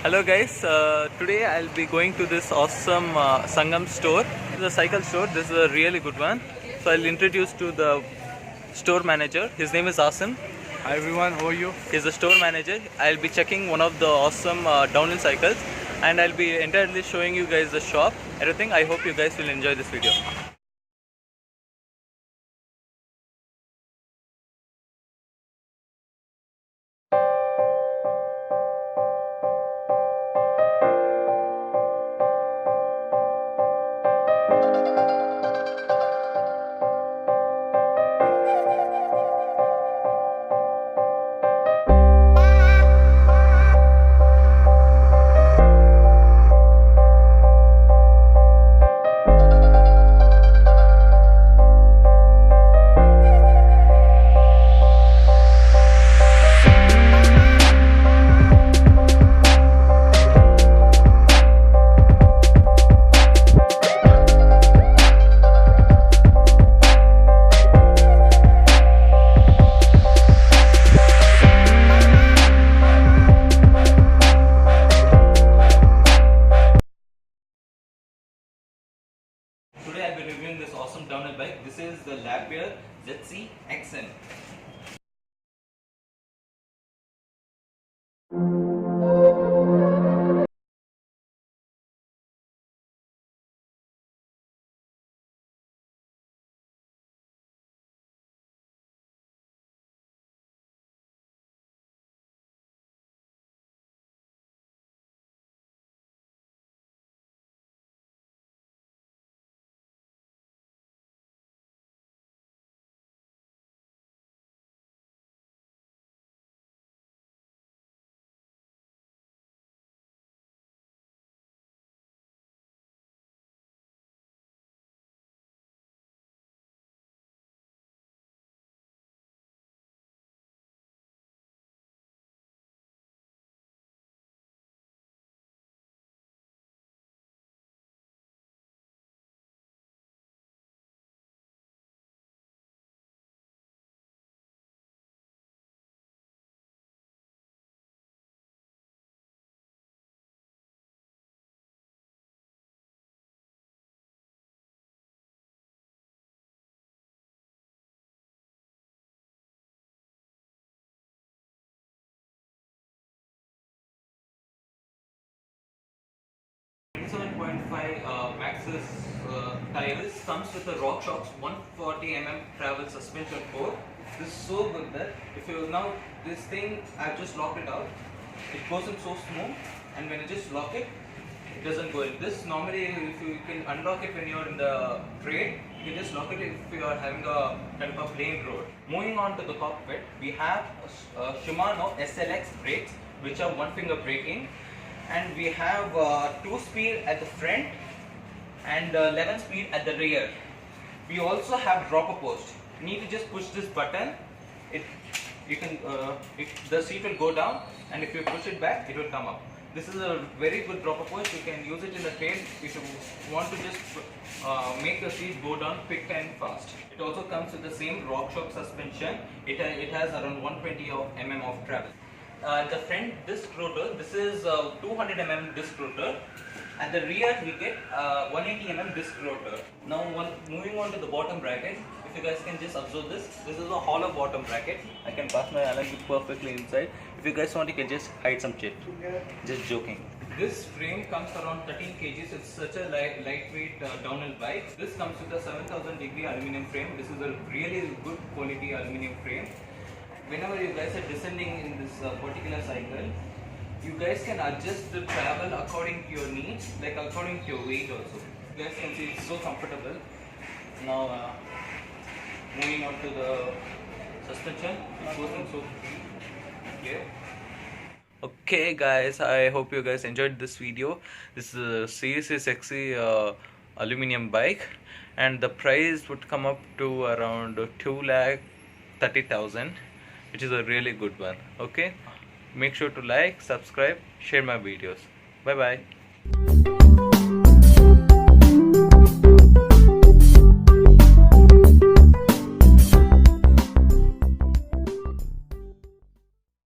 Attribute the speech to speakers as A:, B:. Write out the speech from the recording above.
A: Hello guys, today I'll be going to this awesome Sangam store. It's a cycle store. This is a really good one. So I'll introduce to the store manager. His name is Asim.
B: Hi everyone, how are you?
A: He's the store manager. I'll be checking one of the awesome downhill cycles and I'll be entirely showing you guys the shop, everything. I hope you guys will enjoy this video. Today I'll be reviewing this awesome downhill bike. This is the Lapierre Zesty Xm. Maxis tires comes with a RockShox 140 travel suspension core. This is so good that if you now this thing I've just locked it out, it goes in so smooth, and when you just lock it, it doesn't go in. This normally if you can unlock it when you're in the trade, you can just lock it if you are having a kind of a plain road. Moving on to the cockpit, we have Shimano SLX brakes, which are one finger braking, and we have 2-speed at the front and 11-speed at the rear. We also have dropper post. You need to just push this button. The seat will go down, and if you push it back, it will come up. This is a very good dropper post. You can use it in the train if you want to just make the seat go down quick and fast. It also comes with the same RockShox suspension. It has around 120 mm of travel. The front disc rotor, this is 200 mm disc rotor. At the rear we get 180 mm disc rotor. Now moving on to the bottom bracket, if you guys can just observe this is a hollow bottom bracket. I can pass my Allen perfectly inside. If you guys want, you can just hide some chip. Just joking. This frame comes around 13 kgs. It's such a lightweight downhill bike. This comes with a 7000-degree aluminum frame. This is a really good quality aluminum frame. Whenever you guys are descending in this particular cycle, you guys can adjust the travel according to your needs, like according to your weight also. You guys can see it's so comfortable. Now moving on to the suspension, it goes in so clear. Okay guys, I hope you guys enjoyed this video. This is a seriously sexy aluminum bike, and the price would come up to around 2,30,000, which is a really good one. Okay, make sure to like, subscribe, share my videos. Bye bye.